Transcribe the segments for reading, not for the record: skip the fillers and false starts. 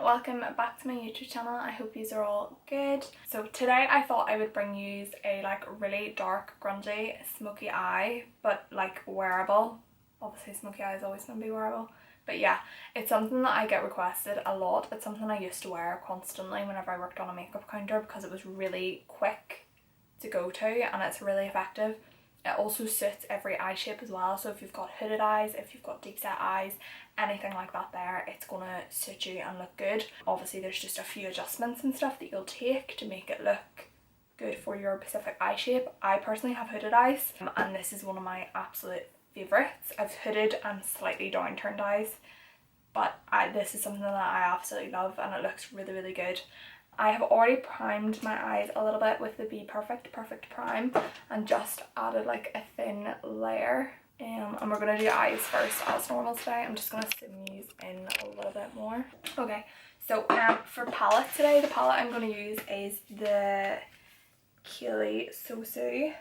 welcome back to my YouTube channel. I hope yous are all good. So today I thought I would bring yous a really dark grungy smoky eye, but wearable. Obviously smoky eye is always going to be wearable, but yeah, it's something that I get requested a lot. It's something I used to wear constantly whenever I worked on a makeup counter because it was really quick to go to and it's really effective. It also suits every eye shape as well, so if you've got hooded eyes, if you've got deep set eyes, anything like that there, it's gonna suit you and look good. Obviously there's just a few adjustments and stuff that you'll take to make it look good for your specific eye shape. I personally have hooded eyes and this is one of my absolute favourites. I've hooded and slightly downturned eyes, but this is something that I absolutely love and it looks really good. I have already primed my eyes a little bit with the Be Perfect Prime and just added a thin layer. And we're going to do eyes first as normal today. I'm just going to zoom these in a little bit more. Okay, so for palette today, the palette I'm going to use is the Kaylee Sosu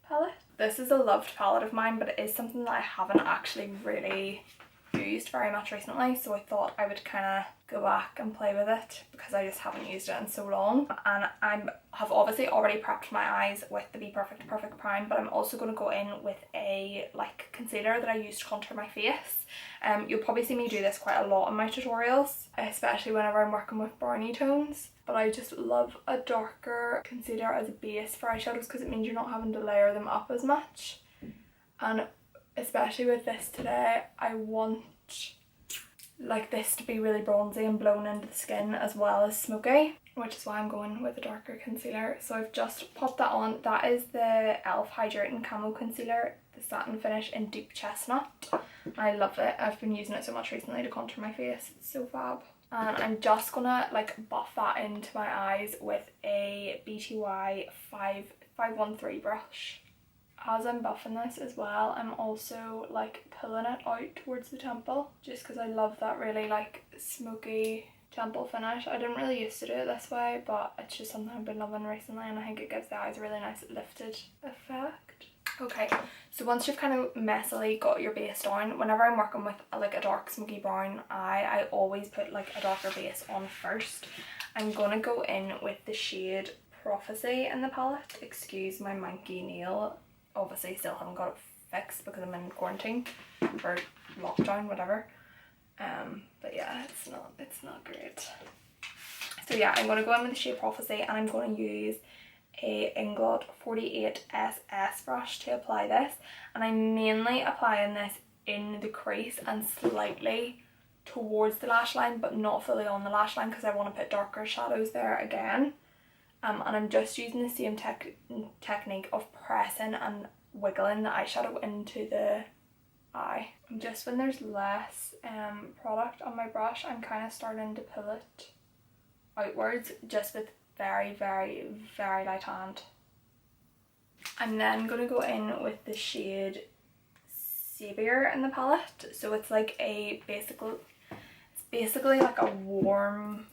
palette. This is a loved palette of mine, but it is something that I haven't actually really used very much recently, so I thought I would kind of go back and play with it because I just haven't used it in so long. And I have obviously already prepped my eyes with the Be Perfect Prime, but I'm also going to go in with a concealer that I use to contour my face. You'll probably see me do this quite a lot in my tutorials, especially whenever I'm working with brownie tones, but I just love a darker concealer as a base for eyeshadows because it means you're not having to layer them up as much. And especially with this today, I want this to be really bronzy and blown into the skin as well as smoky, which is why I'm going with a darker concealer. So I've just popped that on. That is the e.l.f. Hydrating Camo Concealer, the satin finish in Deep Chestnut. I love it. I've been using it so much recently to contour my face. It's so fab. And I'm just gonna buff that into my eyes with a BTY 513 brush. As I'm buffing this as well, I'm also pulling it out towards the temple just because I love that really smoky temple finish. I didn't really used to do it this way, but it's just something I've been loving recently and I think it gives the eyes a really nice lifted effect. Okay, so once you've kind of messily got your base down, whenever I'm working with a dark smoky brown eye, I always put a darker base on first. I'm gonna go in with the shade Prophecy in the palette. Excuse my manky nail. Obviously still haven't got it fixed because I'm in quarantine or lockdown, whatever. But yeah, it's not great. So yeah, I'm gonna go in with the shade Prophecy and I'm gonna use a Inglot 48 SS brush to apply this, and I'm mainly applying this in the crease and slightly towards the lash line, but not fully on the lash line because I want to put darker shadows there again. And I'm just using the same technique of pressing and wiggling the eyeshadow into the eye. And just when there's less product on my brush, I'm kind of starting to pull it outwards just with very light hand. I'm then going to go in with the shade Savior in the palette. So it's basically a warm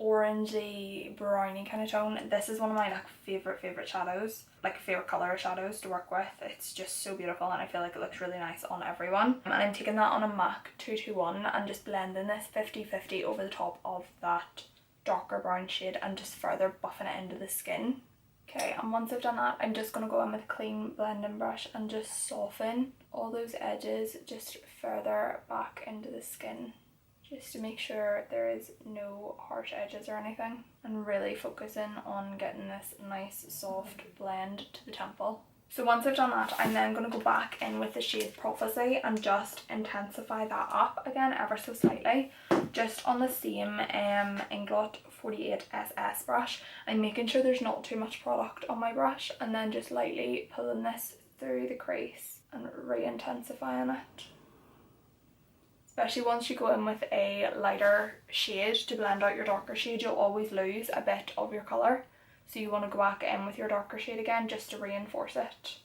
orangey browny kind of tone. This is one of my favorite shadows, favorite color shadows to work with. It's just so beautiful and I feel like it looks really nice on everyone. And I'm taking that on a MAC 221 and just blending this 50-50 over the top of that darker brown shade and just further buffing it into the skin. Okay, and once I've done that, I'm just going to go in with a clean blending brush and just soften all those edges just further back into the skin, just to make sure there is no harsh edges or anything, and really focusing on getting this nice soft blend to the temple. So once I've done that, I'm then going to go back in with the shade Prophecy and just intensify that up again ever so slightly, just on the same Inglot 48 SS brush. I'm making sure there's not too much product on my brush and then just lightly pulling this through the crease and re-intensifying it. Especially once you go in with a lighter shade to blend out your darker shade, you'll always lose a bit of your colour. So you want to go back in with your darker shade again just to reinforce it.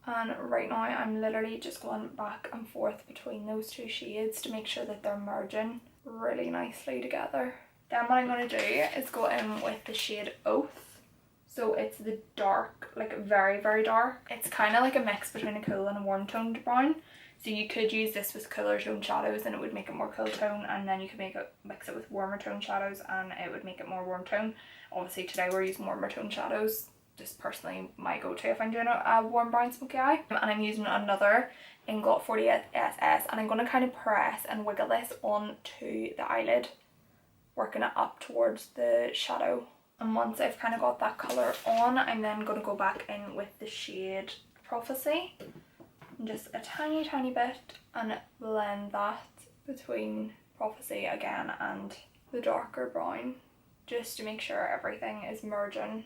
And right now I'm literally just going back and forth between those two shades to make sure that they're merging really nicely together. Then what I'm going to do is go in with the shade Oath. So it's the dark, very dark. It's kind of like a mix between a cool and a warm toned brown. So you could use this with cooler tone shadows and it would make it more cool tone, and then you could mix it with warmer tone shadows and it would make it more warm tone. Obviously today we're using warmer tone shadows, just personally my go-to if I'm doing a warm brown smoky eye. And I'm using another Inglot 48 SS, and I'm going to kind of press and wiggle this onto the eyelid, working it up towards the shadow. And once I've kind of got that colour on, I'm then going to go back in with the shade Prophecy, just a tiny bit, and blend that between Prophecy again and the darker brown, just to make sure everything is merging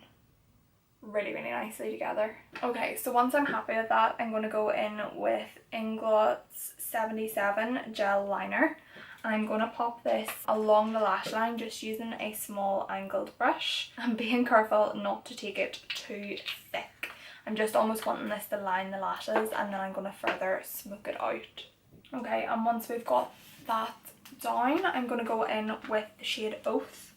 really nicely together. Okay, so once I'm happy with that, I'm going to go in with Inglot's 77 gel liner, and I'm going to pop this along the lash line just using a small angled brush, and being careful not to take it too thick. I'm just almost wanting this to line the lashes, and then I'm going to further smoke it out. Okay, and once we've got that down, I'm going to go in with the shade Oath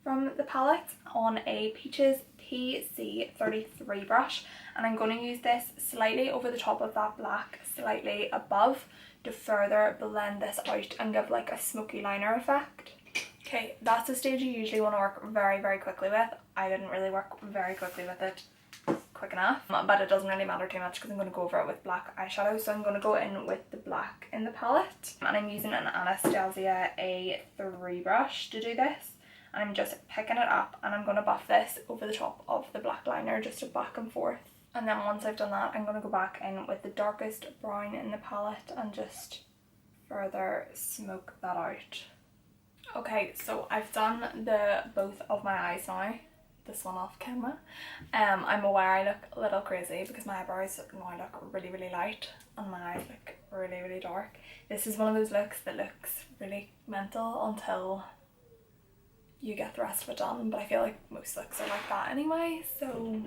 from the palette on a Peaches PC33 brush, and I'm going to use this slightly over the top of that black, slightly above, to further blend this out and give like a smoky liner effect. Okay, that's the stage you usually want to work very quickly with. I didn't really work very quickly with it quick enough, but it doesn't really matter too much because I'm going to go over it with black eyeshadow. So I'm going to go in with the black in the palette, and I'm using an Anastasia A3 brush to do this. And I'm just picking it up, and I'm going to buff this over the top of the black liner, just a back and forth. And then once I've done that, I'm going to go back in with the darkest brown in the palette and just further smoke that out. Okay, so I've done both of my eyes now, this one off camera. I'm aware I look a little crazy because my eyebrows now look really light and my eyes look really dark. This is one of those looks that looks really mental until you get the rest of it done, but I feel like most looks are like that anyway, so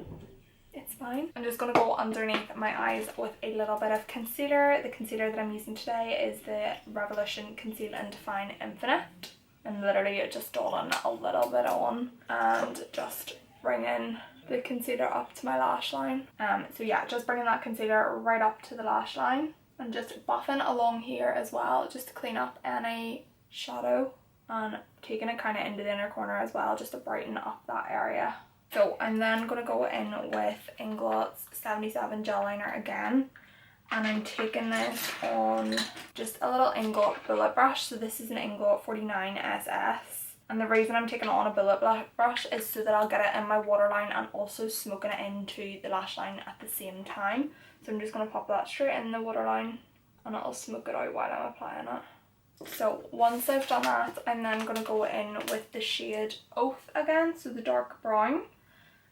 it's fine. I'm just going to go underneath my eyes with a little bit of concealer. The concealer that I'm using today is the Revolution Conceal and Define Infinite. And literally just dotting a little bit on and just bringing the concealer up to my lash line. So yeah, just bringing that concealer right up to the lash line and just buffing along here as well, just to clean up any shadow, and taking it kind of into the inner corner as well, just to brighten up that area. So I'm then going to go in with Inglot's 77 gel liner again, and I'm taking this on just a little Inglot bullet brush. So this is an Inglot 49 SS, and the reason I'm taking it on a bullet brush is so that I'll get it in my waterline and also smoking it into the lash line at the same time. So I'm just going to pop that straight in the waterline and it'll smoke it out while I'm applying it. So once I've done that, I'm then going to go in with the shade Oath again, so the dark brown,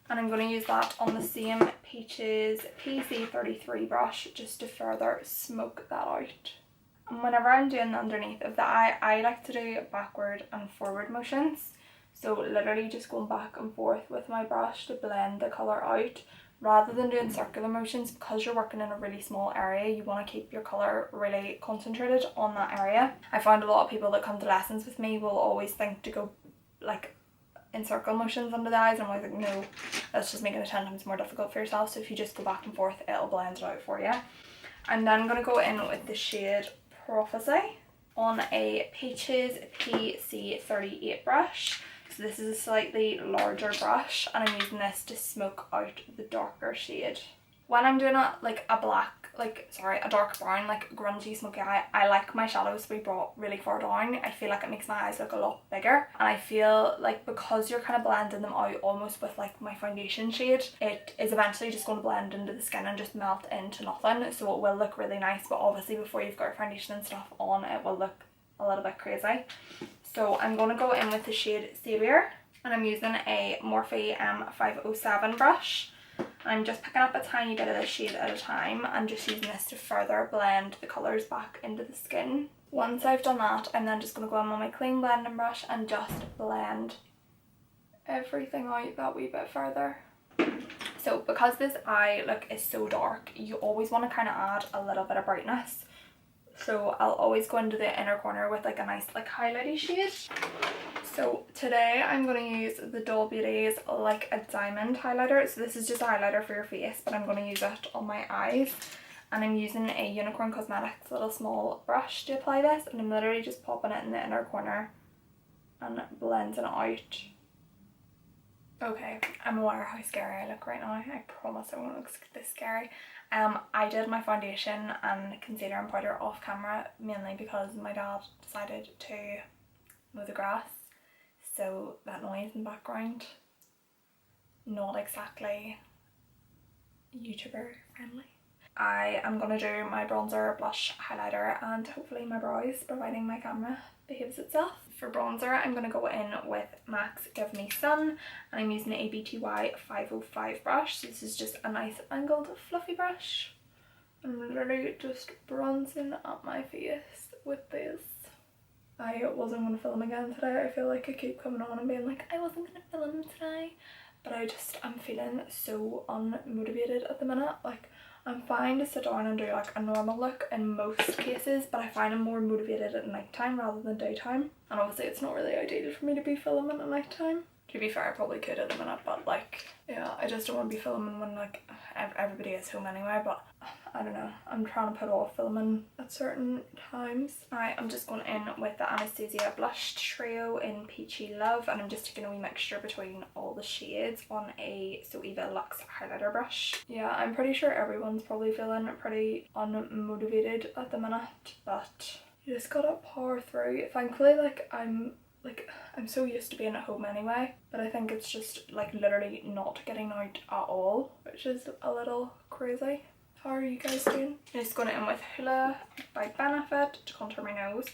and I'm going to use that on the same Peaches PC33 brush just to further smoke that out. And whenever I'm doing the underneath of the eye, I like to do backward and forward motions, so literally just going back and forth with my brush to blend the colour out, rather than doing circular motions. Because you're working in a really small area, you want to keep your colour really concentrated on that area. I found a lot of people that come to lessons with me will always think to go like in circle motions under the eyes, and I'm always like, no, that's just making it 10 times more difficult for yourself. So if you just go back and forth, it'll blend it out for you. And then I'm going to go in with the shade Prophecy on a Peaches PC38 brush. So this is a slightly larger brush, and I'm using this to smoke out the darker shade. When I'm doing a dark brown, like grungy smoky eye, I like my shadows to be brought really far down. I feel like it makes my eyes look a lot bigger, and I feel like because you're kind of blending them out almost with like my foundation shade, it is eventually just going to blend into the skin and just melt into nothing. So it will look really nice, but obviously before you've got your foundation and stuff on, it will look a little bit crazy. So I'm going to go in with the shade Savior, and I'm using a Morphe M507 brush. I'm just picking up a tiny bit of this shade at a time and just using this to further blend the colours back into the skin. Once I've done that, I'm then just going to go in with my clean blending brush and just blend everything out that wee bit further. So because this eye look is so dark, you always want to kind of add a little bit of brightness. So I'll always go into the inner corner with like a nice like highlighty shade. So today I'm going to use the Doll Beauty's Like a Diamond highlighter. So this is just a highlighter for your face, but I'm going to use it on my eyes. and I'm using a Unicorn Cosmetics little small brush to apply this, and I'm literally just popping it in the inner corner and blending it out. Okay, I'm aware how scary I look right now. I promise I won't look this scary. I did my foundation and concealer and powder off camera mainly because my dad decided to mow the grass, so that noise in the background, not exactly YouTuber friendly. I am going to do my bronzer, blush, highlighter and hopefully my brows, providing my camera behaves itself. For bronzer I'm going to go in with MAC's Give Me Sun, and I'm using a BTY 505 brush. This is just a nice angled fluffy brush. I'm literally just bronzing up my face with this. I wasn't going to film again today. I feel like I keep coming on and being like I wasn't going to film today, but I'm feeling so unmotivated at the minute. Like, I'm fine to sit down and do like a normal look in most cases, but I find I'm more motivated at night time rather than daytime, and obviously it's not really ideal for me to be filming at night time. To be fair, I probably could at the minute, but like, yeah, I just don't want to be filming when like everybody is home anyway. But I don't know, I'm trying to put off filming at certain times. I'm just going in with the Anastasia Blush Trio in Peachy Love, and I'm just taking a wee mixture between all the shades on a So Eva Luxe highlighter brush. Yeah, I'm pretty sure everyone's probably feeling pretty unmotivated at the minute, but you just gotta power through. Thankfully, I'm so used to being at home anyway, but I think it's just like literally not getting out at all, which is a little crazy. How are you guys doing? I'm just going in with Hoola by Benefit to contour my nose.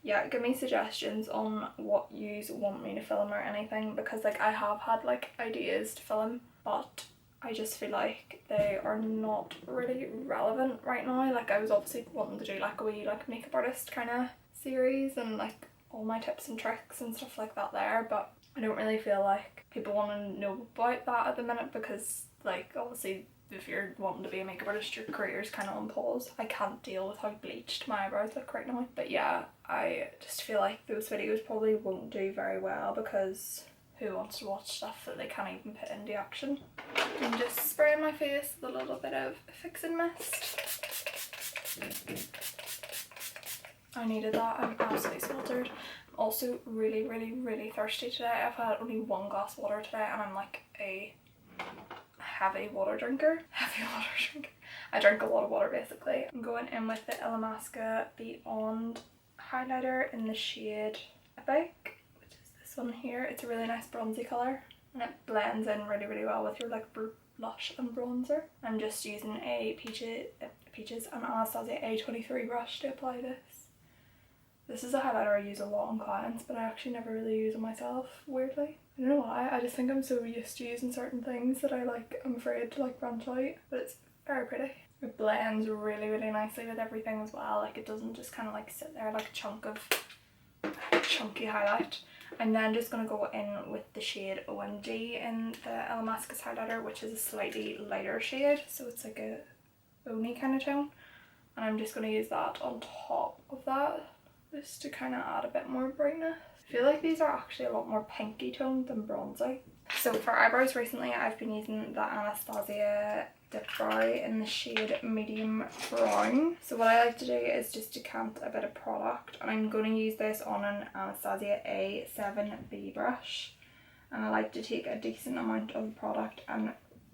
Yeah, give me suggestions on what you want me to film or anything, because like I have had like ideas to film, but I just feel like they are not really relevant right now. Like, I was obviously wanting to do like a wee like makeup artist kind of series and like all my tips and tricks and stuff like that there, but I don't really feel like people want to know about that at the minute, because like obviously if you're wanting to be a makeup artist, your career's kind of on pause. I can't deal with how bleached my eyebrows look right now. But yeah, I just feel like those videos probably won't do very well, because who wants to watch stuff that they can't even put into action? I'm just spraying my face with a little bit of fixing mist. I needed that. I'm absolutely sweltered. I'm also really thirsty today. I've had only one glass of water today, and I'm like a heavy water drinker. I drink a lot of water basically. I'm going in with the Illamasqua Beyond highlighter in the shade Epic, which is this one here. It's a really nice bronzy colour, and it blends in really well with your like blush and bronzer. I'm just using a Peaches and Anastasia A23 brush to apply this. This is a highlighter I use a lot on clients, but I actually never really use it myself, weirdly. I don't know why, I just think I'm so used to using certain things that I'm afraid to like branch out, but it's very pretty. It blends really nicely with everything as well. Like, it doesn't just kind of like sit there like a chunk of chunky highlight. I'm then just going to go in with the shade OMG in the Illamasqua highlighter, which is a slightly lighter shade, so it's like a bony kind of tone, and I'm just going to use that on top of that just to kind of add a bit more brightness. I feel like these are actually a lot more pinky toned than bronzy. So for eyebrows recently, I've been using the Anastasia Dip Brow in the shade Medium Brown. So what I like to do is just decant a bit of product, and I'm going to use this on an Anastasia A7B brush. And I like to take a decent amount of product and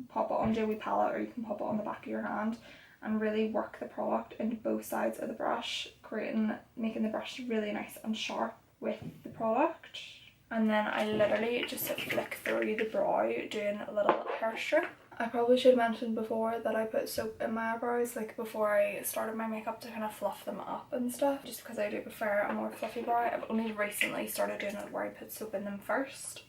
pop it onto a wee palette, or you can pop it on the back of your hand, and really work the product into both sides of the brush, making the brush really nice and sharp with the product. And then I literally just flick through the brow doing a little hair strip. I probably should have mentioned before that I put soap in my eyebrows like before I started my makeup to kind of fluff them up and stuff, just because I do prefer a more fluffy brow. I've only recently started doing it where I put soap in them first.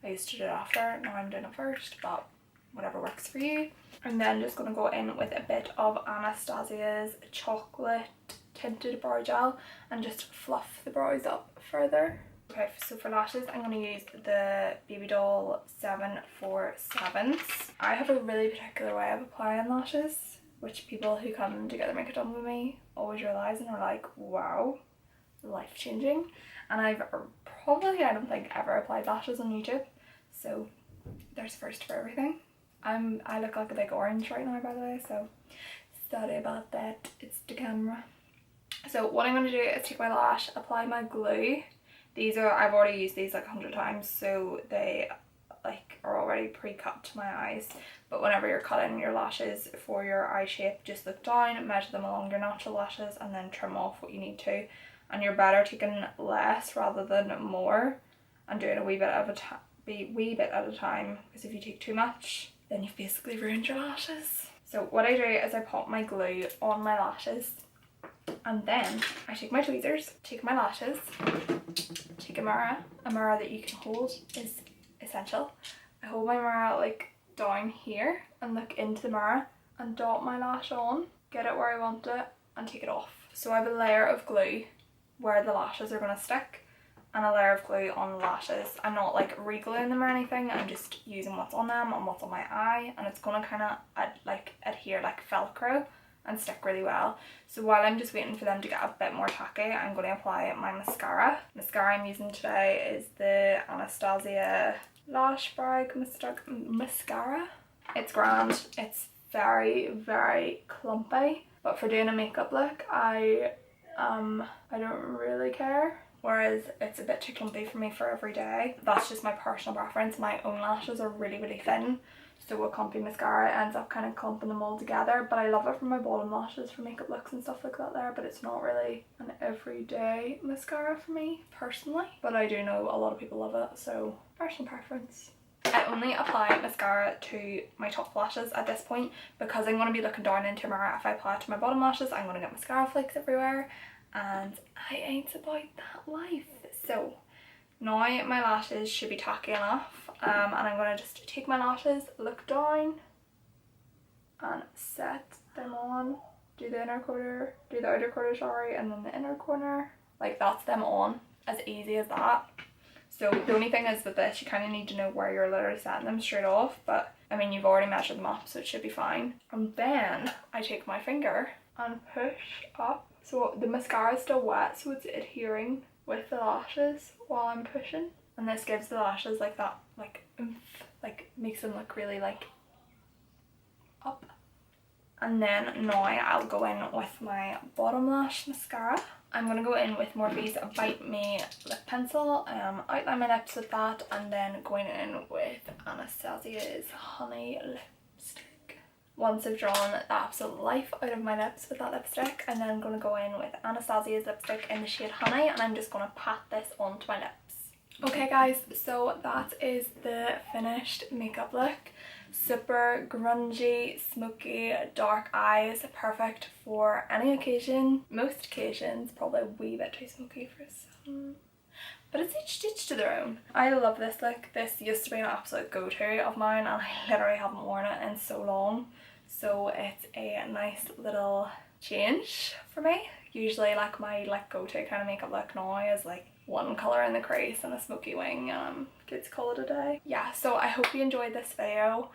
I used to do it after, now I'm doing it first, but whatever works for you. I'm then just going to go in with a bit of Anastasia's chocolate tinted brow gel and just fluff the brows up further. Okay, so for lashes I'm going to use the Baby Doll 747s. I have a really particular way of applying lashes, which people who come to get their makeup done with me always realise and are like, wow, life changing. And I've probably, I don't think, ever applied lashes on YouTube, so there's first for everything. I look like a big orange right now, by the way, so Sorry about that, it's the camera. So what I'm going to do is take my lash, apply my glue. These are, I've already used these like 100 times, so they like are already pre-cut to my eyes. But whenever you're cutting your lashes for your eye shape, just look down, measure them along your natural lashes, and then trim off what you need to. And you're better taking less rather than more, and doing a wee bit at a time, because if you take too much, then you've basically ruined your lashes. So what I do is I pop my glue on my lashes, and then I take my tweezers, take my lashes, take a mirror that you can hold is essential. I hold my mirror like down here and look into the mirror and dot my lash on, get it where I want it, and take it off. So I have a layer of glue where the lashes are going to stick, and a layer of glue on the lashes. I'm not like re-gluing them or anything, I'm just using what's on them and what's on my eye, and it's going to kind of adhere like Velcro and stick really well. So while I'm just waiting for them to get a bit more tacky, I'm going to apply my mascara. Mascara I'm using today is the Anastasia Lash Brag mascara. It's grand, it's very, very clumpy, but for doing a makeup look, I don't really care. Whereas it's a bit too clumpy for me for every day. That's just my personal preference. My own lashes are really, really thin, so a clumpy mascara ends up kind of clumping them all together. But I love it for my bottom lashes for makeup looks and stuff like that there, but it's not really an everyday mascara for me personally. But I do know a lot of people love it, so personal preference. I only apply mascara to my top lashes at this point, because I'm going to be looking down into a mirror. If I apply it to my bottom lashes, I'm going to get mascara flakes everywhere, and I ain't about that life. So now my lashes should be tacky enough, and I'm going to just take my lashes, look down and set them on, do the outer corner, sorry, and then the inner corner. Like, that's them on, as easy as that. So the only thing is with this, you kind of need to know where you're literally setting them straight off, but I mean, you've already measured them up, so it should be fine. And then I take my finger and push up. So the mascara is still wet, so it's adhering with the lashes while I'm pushing. And this gives the lashes like that, like oomph, like makes them look really like up. And then now I'll go in with my bottom lash mascara. I'm going to go in with Morphe's Bite Me lip pencil, outline my lips with that, and then going in with Anastasia's Honey lipstick. Once I've drawn the absolute life out of my lips with that lipstick, and then I'm going to go in with Anastasia's lipstick in the shade Honey, and I'm just going to pat this onto my lips. Okay guys, so that is the finished makeup look. Super grungy, smoky, dark eyes, perfect for any occasion. Most occasions, probably a wee bit too smoky for some, but it's each to their own. I love this look. This used to be an absolute go-to of mine, and I literally haven't worn it in so long, so it's a nice little change for me. Usually like my go-to kind of makeup look now is like one colour in the crease and a smoky wing, and I'm good to call it a day. Yeah, so I hope you enjoyed this video.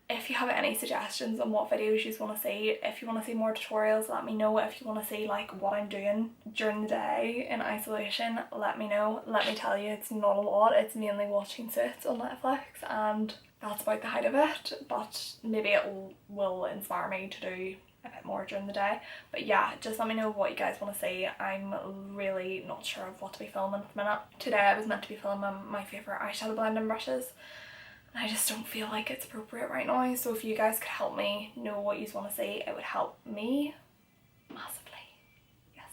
If you have any suggestions on what videos you want to see, if you want to see more tutorials, let me know. If you want to see like what I'm doing during the day in isolation, let me know. Let me tell you, it's not a lot. It's mainly watching Suits on Netflix, and that's about the height of it, but maybe it will inspire me to do a bit more during the day. But yeah, just let me know what you guys want to see. I'm really not sure of what to be filming at the minute. Today I was meant to be filming my favourite eyeshadow blending brushes, and I just don't feel like it's appropriate right now, so if you guys could help me know what you want to see, it would help me massively. Yes.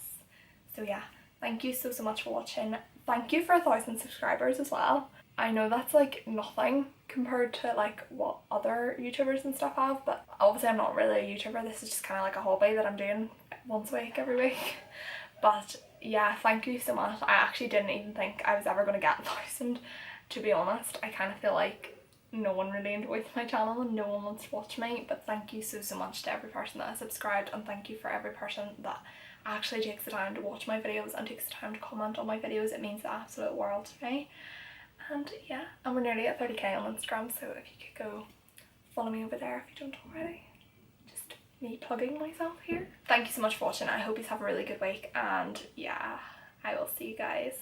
So yeah, thank you so much for watching. Thank you for 1,000 subscribers as well. I know that's like nothing compared to like what other YouTubers and stuff have, but obviously I'm not really a YouTuber. This is just kind of like a hobby that I'm doing once a week, every week. But yeah, thank you so much. I actually didn't even think I was ever going to get 1,000, to be honest. I kind of feel like no one really enjoys my channel and no one wants to watch me, but thank you so much to every person that has subscribed, and thank you for every person that actually takes the time to watch my videos and takes the time to comment on my videos. It means the absolute world to me. And yeah, and we're nearly at 30k on Instagram, so if you could go follow me over there if you don't already. Just me plugging myself here. Thank you so much for watching. I hope you have a really good week, and yeah, I will see you guys